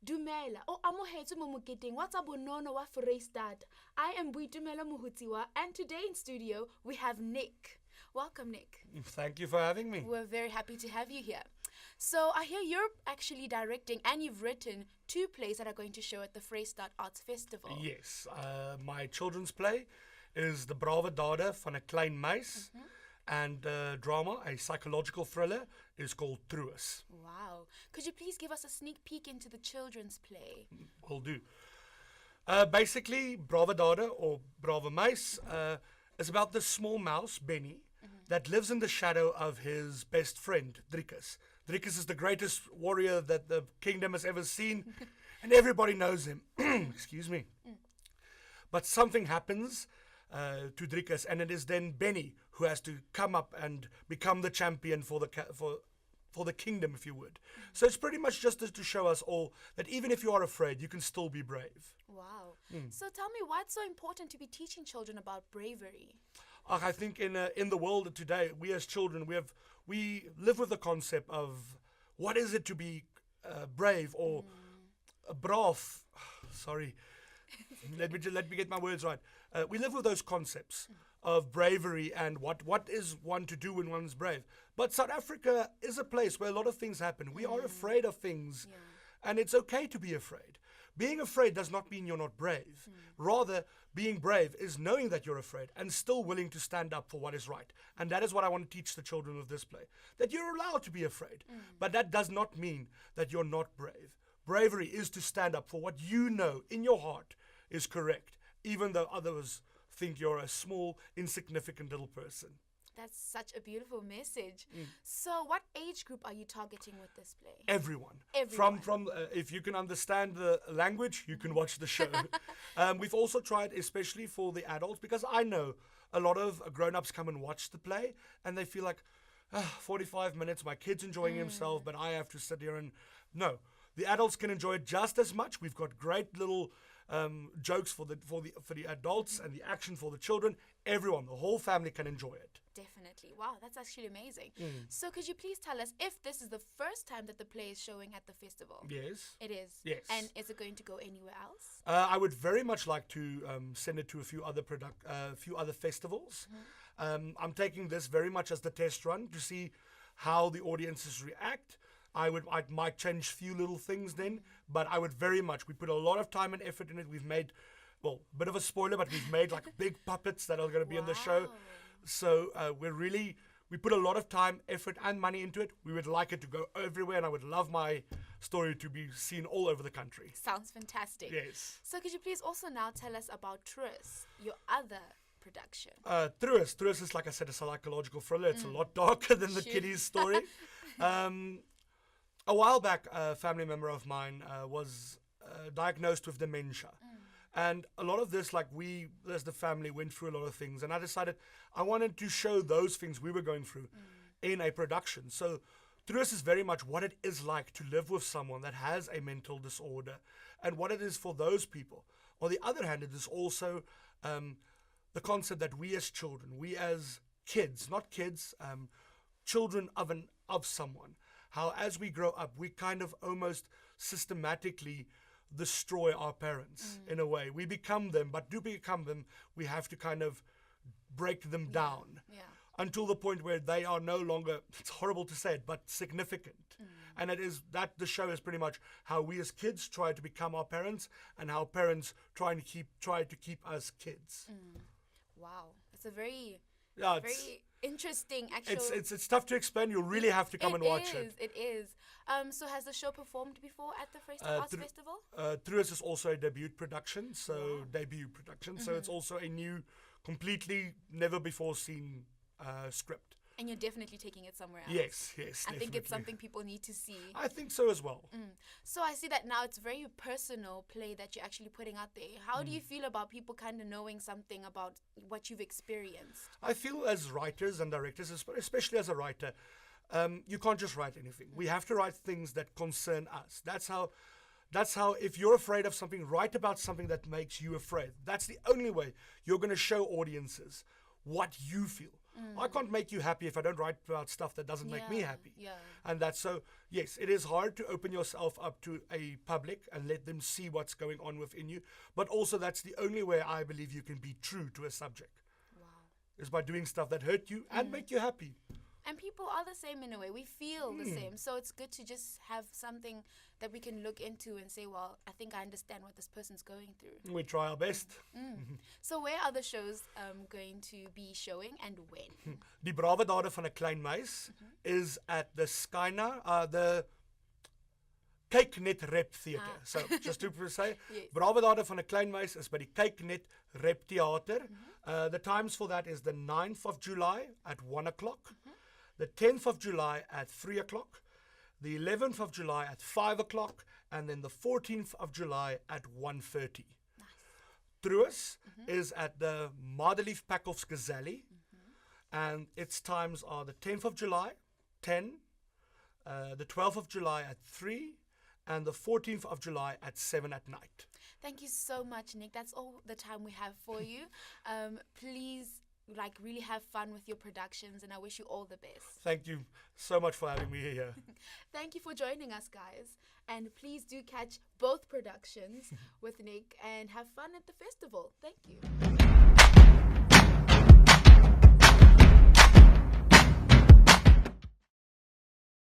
Dumela, o amohetswe mo moketeng wa tsa bonono wa Foreisetata. I am Boitumelo Mohutiwa, and today in studio we have Nick. Welcome, Nick. Thank you for having me. We're very happy to have you here. So I hear you're actually directing and you've written 2 plays that are going to show at the Vrystaat Arts Festival. Yes, my children's play is The Brave Dade van 'n Klein Meis, and drama, a psychological thriller, is called Truus. Wow. Could you please give us a sneak peek into the children's play? Will do. Basically, Brave Dade, or Brave Meis, is about this small mouse, Benny, that lives in the shadow of his best friend, Driekus. Driekus is the greatest warrior that the kingdom has ever seen, and everybody knows him. Excuse me. But something happens to Driekus, and it is then Benny who has to come up and become the champion for the kingdom, if you would. So it's pretty much just to show us all that even if you are afraid, you can still be brave. Wow. So tell me, why it's so important to be teaching children about bravery? I think in the world today, we as children, we live with the concept of what is it to be brave or braaf. Sorry, let me get my words right. We live with those concepts of bravery and what is one to do when one's brave. But South Africa is a place where a lot of things happen. We are afraid of things, and it's okay to be afraid. Being afraid does not mean you're not brave. Rather, being brave is knowing that you're afraid and still willing to stand up for what is right. And that is what I want to teach the children of this play. That you're allowed to be afraid. But that does not mean that you're not brave. Bravery is to stand up for what you know in your heart is correct, even though others think you're a small, insignificant little person. That's such a beautiful message. So what age group are you targeting with this play? Everyone. Everyone. From if you can understand the language, you can watch the show. We've also tried, especially for the adults, because I know a lot of grown-ups come and watch the play, and they feel like, 45 minutes, my kid's enjoying himself, but I have to sit here and... No, the adults can enjoy it just as much. We've got great little jokes for the adults and the action for the children. Everyone, the whole family can enjoy it. Definitely. Wow, that's actually amazing. So could you please tell us if this is the first time that the play is showing at the festival? Yes. It is? Yes. And is it going to go anywhere else? I would very much like to send it to a few other festivals. I'm taking this very much as the test run to see how the audiences react. I might change a few little things then, but I would very much. We put a lot of time and effort in it. We've made, well, a bit of a spoiler, but we've made like big puppets that are going to be in the show. So we put a lot of time, effort, and money into it. We would like it to go everywhere, and I would love my story to be seen all over the country. Sounds fantastic. Yes. So could you please also now tell us about Truus, your other production? Truus is, like I said, a psychological thriller. It's a lot darker than the kiddies' story. A while back, a family member of mine was diagnosed with dementia. And a lot of this, like we, as the family, went through a lot of things. And I decided I wanted to show those things we were going through in a production. So Truus is very much what it is like to live with someone that has a mental disorder and what it is for those people. On the other hand, it is also the concept that we as children, we as kids, not kids, children of someone, how as we grow up, we kind of almost systematically destroy our parents in a way. We become them, but to become them, we have to kind of break them down until the point where they are no longer, it's horrible to say it, but significant. And it is that the show is pretty much how we as kids try to become our parents and how parents try to keep us kids. Wow, it's a very interesting actual... It's tough to explain. You'll really have to come and watch it. It is. So has the show performed before at the Vrystaat Arts Festival? Truus is also a debut production, so it's also a new, completely never before seen script. And you're definitely taking it somewhere else. Yes, I definitely. think it's something people need to see. I think so as well. So I see that now it's a very personal play that you're actually putting out there. How do you feel about people kind of knowing something about what you've experienced? I feel as writers and directors, especially as a writer, you can't just write anything. We have to write things that concern us. That's how, if you're afraid of something, write about something that makes you afraid. That's the only way you're going to show audiences what you feel. I can't make you happy if I don't write about stuff that doesn't make me happy. Yeah. And that's so, yes, it is hard to open yourself up to a public and let them see what's going on within you. But also, that's the only way I believe you can be true to a subject, Wow. is by doing stuff that hurt you and make you happy. And people are the same in a way. We feel the same. So it's good to just have something that we can look into and say, well, I think I understand what this person's going through. We try our best. So where are the shows going to be showing and when? Die Brawe Dade van 'n Klein Meis is at the Skyna, the Kyknet Rep Theatre. So just to say, Yes. Brawe Dade van 'n Klein Meis is by die Kyknet Rep Theater. The times for that is the 9th of July at 1 o'clock, the 10th of July at 3 o'clock, the 11th of July at 5 o'clock, and then the 14th of July at 1:30. Truus is at the Madelief Packhoffs Gazelle, and its times are the 10th of July, 10, the 12th of July at 3, and the 14th of July at 7 at night. Thank you so much, Nick. That's all the time we have for you. Please, really have fun with your productions, and I wish you all the best. Thank you so much for having me here. Thank you for joining us, guys. And please do catch both productions with Nick and have fun at the festival. Thank you.